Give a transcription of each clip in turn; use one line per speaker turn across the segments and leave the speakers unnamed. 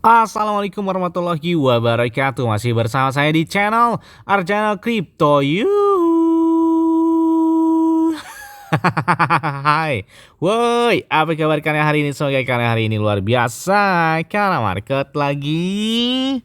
Assalamualaikum warahmatullahi wabarakatuh. Masih bersama saya di channel Arjana Crypto You. Hai, woi, apa kabar kalian hari ini? Semoga kalian hari ini luar biasa karena market lagi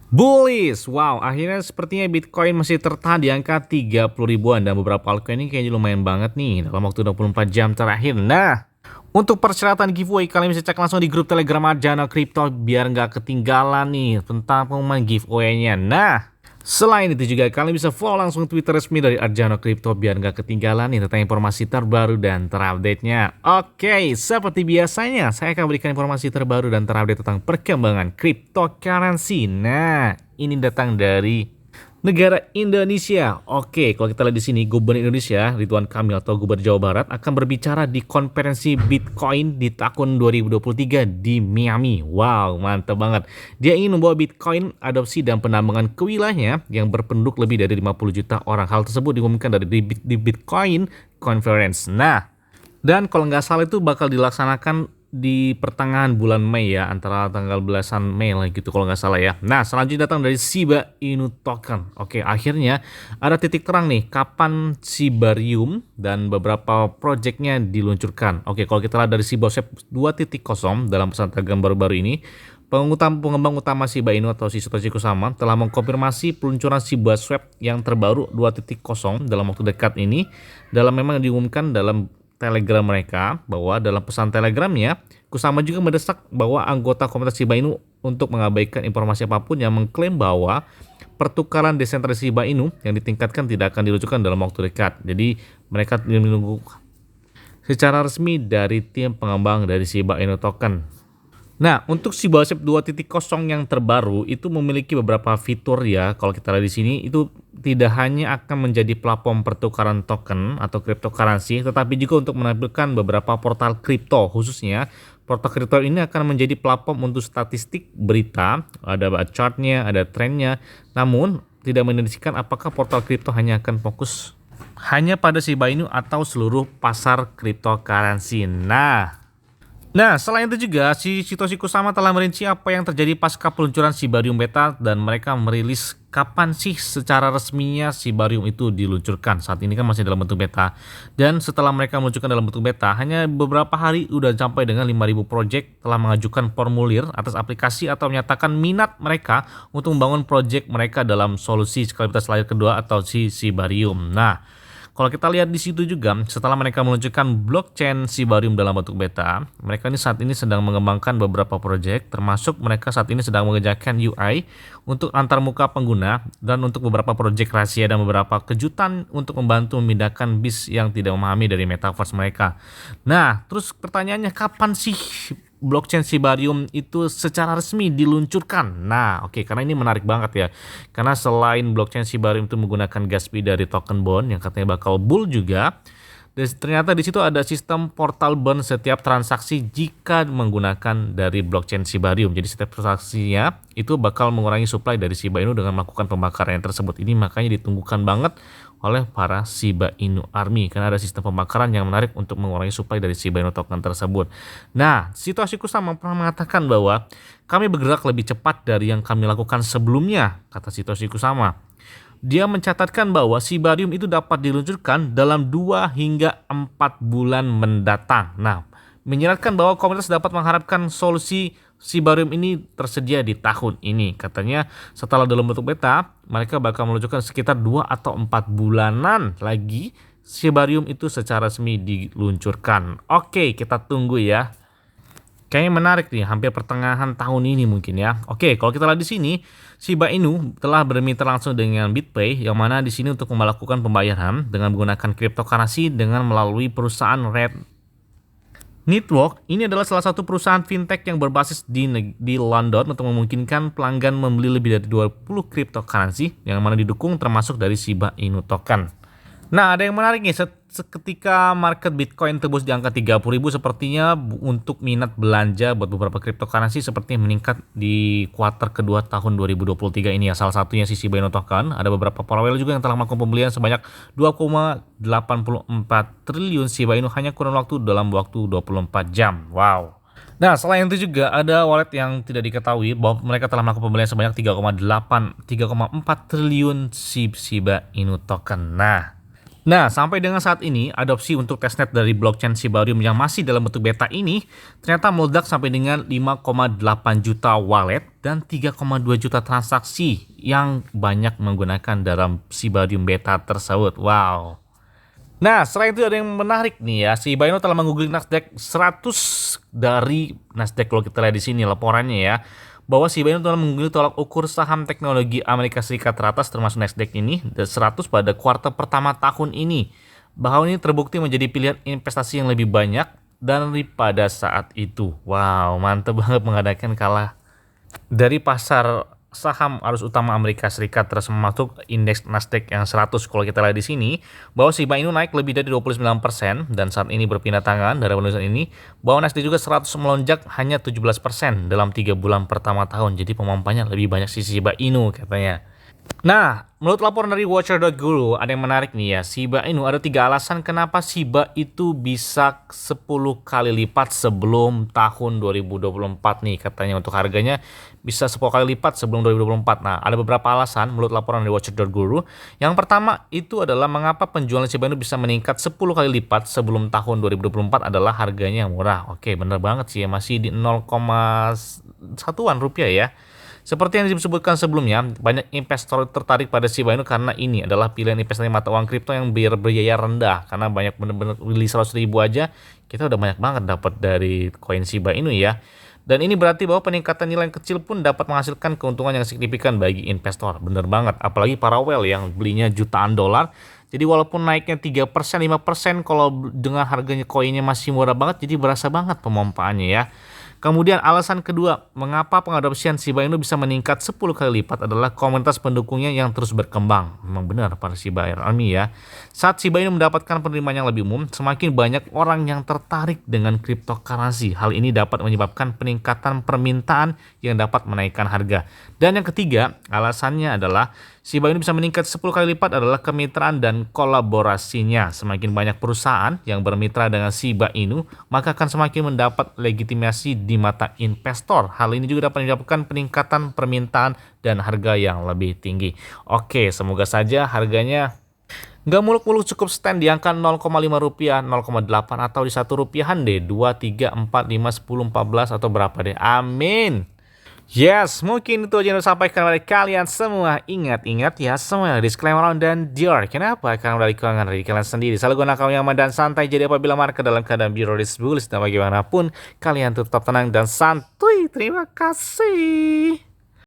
bullish. Wow, akhirnya sepertinya Bitcoin masih tertahan di angka 30 ribuan dan beberapa altcoin ini kayaknya lumayan banget nih dalam waktu 24 jam terakhir. Nah, untuk persyaratan giveaway kalian bisa cek langsung di grup Telegram Arjana Crypto biar nggak ketinggalan nih tentang pengumuman giveaway-nya. Nah, selain itu juga kalian bisa follow langsung Twitter resmi dari Arjana Crypto biar nggak ketinggalan nih tentang informasi terbaru dan terupdate-nya. Oke, seperti biasanya saya akan berikan informasi terbaru dan terupdate tentang perkembangan cryptocurrency. Nah, ini datang dari negara Indonesia. Oke, kalau kita lihat di sini, Gubernur Indonesia Ridwan Kamil atau Gubernur Jawa Barat akan berbicara di konferensi Bitcoin di tahun 2023 di Miami. Wow, mantap banget. Dia ingin membawa Bitcoin adopsi dan penambangan ke wilayahnya yang berpenduduk lebih dari 50 juta orang. Hal tersebut diumumkan di Bitcoin Conference. Nah, dan kalau nggak salah itu bakal dilaksanakan di pertengahan bulan Mei ya, antara tanggal belasan Mei lah gitu kalau nggak salah ya. Nah, selanjutnya datang dari Shiba Inu Token. Oke, akhirnya ada titik terang nih kapan Shibarium dan beberapa projectnya diluncurkan. Oke, kalau kita lihat dari Shiba Swap 2.0 dalam pesan Telegram baru-baru ini, pengembang utama Shiba Inu atau Satoshi Kusama telah mengkonfirmasi peluncuran Shiba Swap yang terbaru 2.0 dalam waktu dekat ini. Memang diumumkan dalam Telegram mereka bahwa dalam pesan Telegramnya, Kusama juga mendesak bahwa anggota komunitas Shiba Inu untuk mengabaikan informasi apapun yang mengklaim bahwa pertukaran desentralisasi Shiba Inu yang ditingkatkan tidak akan diluncurkan dalam waktu dekat. Jadi mereka menunggu secara resmi dari tim pengembang dari Shiba Inu Token. Nah, untuk Shiba Swap 2.0 yang terbaru itu memiliki beberapa fitur ya. Kalau kita lihat di sini itu tidak hanya akan menjadi platform pertukaran token atau cryptocurrency, tetapi juga untuk menampilkan beberapa portal kripto. Khususnya portal kripto ini akan menjadi platform untuk statistik berita, ada chartnya, ada trennya. Namun tidak mendeskripsikan apakah portal kripto hanya akan fokus hanya pada Shiba Inu atau seluruh pasar cryptocurrency. Nah, selain itu juga, si Satoshi Kusama telah merinci apa yang terjadi pasca peluncuran Shibarium Beta dan mereka merilis kapan sih secara resminya Shibarium itu diluncurkan. Saat ini kan masih dalam bentuk beta. Dan setelah mereka meluncurkan dalam bentuk beta, hanya beberapa hari udah sampai dengan 5.000 project telah mengajukan formulir atas aplikasi atau menyatakan minat mereka untuk membangun project mereka dalam solusi sekaligus layar kedua atau si Shibarium. Nah, kalau kita lihat di situ juga, setelah mereka meluncurkan blockchain Shibarium dalam bentuk beta, mereka ini saat ini sedang mengembangkan beberapa proyek, termasuk mereka saat ini sedang mengerjakan UI untuk antarmuka pengguna dan untuk beberapa proyek rahasia dan beberapa kejutan untuk membantu memindahkan bis yang tidak memahami dari metaverse mereka. Nah, terus pertanyaannya kapan sih blockchain Shibarium itu secara resmi diluncurkan? Nah, oke, karena ini menarik banget ya. Karena selain blockchain Shibarium itu menggunakan gas fee dari token bond yang katanya bakal bull juga, dan ternyata di situ ada sistem portal bond setiap transaksi jika menggunakan dari blockchain Shibarium. Jadi setiap transaksinya itu bakal mengurangi supply dari Shiba Inu dengan melakukan pembakaran yang tersebut. Ini makanya ditunggukan banget oleh para Shiba Inu Army karena ada sistem pembakaran yang menarik untuk mengurangi supply dari Shiba Inu token tersebut. Nah, Satoshi Kusama pernah mengatakan bahwa kami bergerak lebih cepat dari yang kami lakukan sebelumnya, kata Satoshi Kusama. Dia mencatatkan bahwa Shibarium itu dapat diluncurkan dalam 2 hingga 4 bulan mendatang. Nah, menyeratkan bahwa komunitas dapat mengharapkan solusi Shibarium ini tersedia di tahun ini. Katanya setelah dalam bentuk beta, mereka bakal meluncurkan sekitar 2 atau 4 bulanan lagi Shibarium itu secara resmi diluncurkan. Oke, kita tunggu ya. Kayaknya menarik nih, hampir pertengahan tahun ini mungkin ya. Oke, kalau kita lihat di sini, Shiba Inu telah bermitra langsung dengan BitPay, yang mana di sini untuk melakukan pembayaran dengan menggunakan cryptocurrency dengan melalui perusahaan Red Network. Ini adalah salah satu perusahaan fintech yang berbasis di London untuk memungkinkan pelanggan membeli lebih dari 20 cryptocurrency yang mana didukung termasuk dari Shiba Inu Token. Nah, ada yang menarik nih, seketika market Bitcoin tembus di angka 30.000 sepertinya untuk minat belanja buat beberapa cryptocurrency sepertinya meningkat di kuartal kedua tahun 2023 ini ya. Salah satunya si Shiba Inu Token, ada beberapa para juga yang telah melakukan pembelian sebanyak 2,84 triliun Shiba Inu hanya kurun waktu dalam waktu 24 jam. Wow. Nah, selain itu juga ada wallet yang tidak diketahui bahwa mereka telah melakukan pembelian sebanyak 3,4 triliun Shiba Inu token. Nah, sampai dengan saat ini, adopsi untuk testnet dari blockchain Shibarium yang masih dalam bentuk beta ini ternyata meledak sampai dengan 5,8 juta wallet dan 3,2 juta transaksi yang banyak menggunakan dalam Shibarium beta tersebut. Wow. Nah, selain itu ada yang menarik nih ya. Si Bino telah menggugling Nasdaq 100 dari Nasdaq kalau kita lihat di sini laporannya ya. Bahwa si Bino telah menggugling tolak ukur saham teknologi Amerika Serikat teratas termasuk Nasdaq ini dan 100 pada kuartal pertama tahun ini. Bahwa ini terbukti menjadi pilihan investasi yang lebih banyak daripada saat itu. Wow, mantep banget mengadakan kalah dari pasar saham arus utama Amerika Serikat termasuk indeks Nasdaq yang 100 kalau kita lihat di sini bahwa Shiba Inu naik lebih dari 29% dan saat ini berpindah tangan dari penulisan ini bahwa Nasdaq juga 100 melonjak hanya 17% dalam 3 bulan pertama tahun. Jadi pemompanya lebih banyak si Shiba Inu katanya. Nah, menurut laporan dari Watcher.guru ada yang menarik nih ya. Shiba Inu ada 3 alasan kenapa Shiba itu bisa 10 kali lipat sebelum tahun 2024 nih katanya untuk harganya bisa 10 kali lipat sebelum 2024. Nah, ada beberapa alasan menurut laporan dari Watcher.guru. Yang pertama itu adalah mengapa penjualan Shiba Inu bisa meningkat 10 kali lipat sebelum tahun 2024 adalah harganya yang murah. Oke, bener banget sih ya, masih di 0,1-an rupiah ya. Seperti yang disebutkan sebelumnya, banyak investor tertarik pada Shiba Inu karena ini adalah pilihan investasi mata uang kripto yang berbiaya rendah. Karena banyak benar-benar beli 100.000 aja, kita udah banyak banget dapat dari koin Shiba Inu ya. Dan ini berarti bahwa peningkatan nilai kecil pun dapat menghasilkan keuntungan yang signifikan bagi investor. Bener banget, apalagi para whale yang belinya jutaan dolar. Jadi walaupun naiknya 3%, 5% kalau dengan harganya koinnya masih murah banget, jadi berasa banget pemompaannya ya. Kemudian alasan kedua, mengapa pengadopsian Shiba Inu bisa meningkat 10 kali lipat adalah komunitas pendukungnya yang terus berkembang. Memang benar para Shiba Army ya. Saat Shiba Inu mendapatkan penerimaan yang lebih umum, semakin banyak orang yang tertarik dengan cryptocurrency. Hal ini dapat menyebabkan peningkatan permintaan yang dapat menaikkan harga. Dan yang ketiga, alasannya adalah Shiba Inu bisa meningkat 10 kali lipat adalah kemitraan dan kolaborasinya. Semakin banyak perusahaan yang bermitra dengan Shiba Inu, maka akan semakin mendapat legitimasi di mata investor. Hal ini juga dapat menyebabkan peningkatan permintaan dan harga yang lebih tinggi. Oke, semoga saja harganya nggak muluk-muluk, cukup stand di angka 0,5 rupiah, 0,8 atau di 1 rupiahan deh. 2, 3, 4, 5, 10, 14 atau berapa deh. Amin. Yes, mungkin itu aja yang disampaikan oleh kalian semua. Ingat-ingat ya semua disclaimer dan dior. Kenapa? Karena dari keuangan dari kalian sendiri. Selalu gunakan yang aman dan santai. Jadi apabila market dalam keadaan biroris bullish dan bagaimanapun, kalian tetap tenang dan santuy. Terima kasih.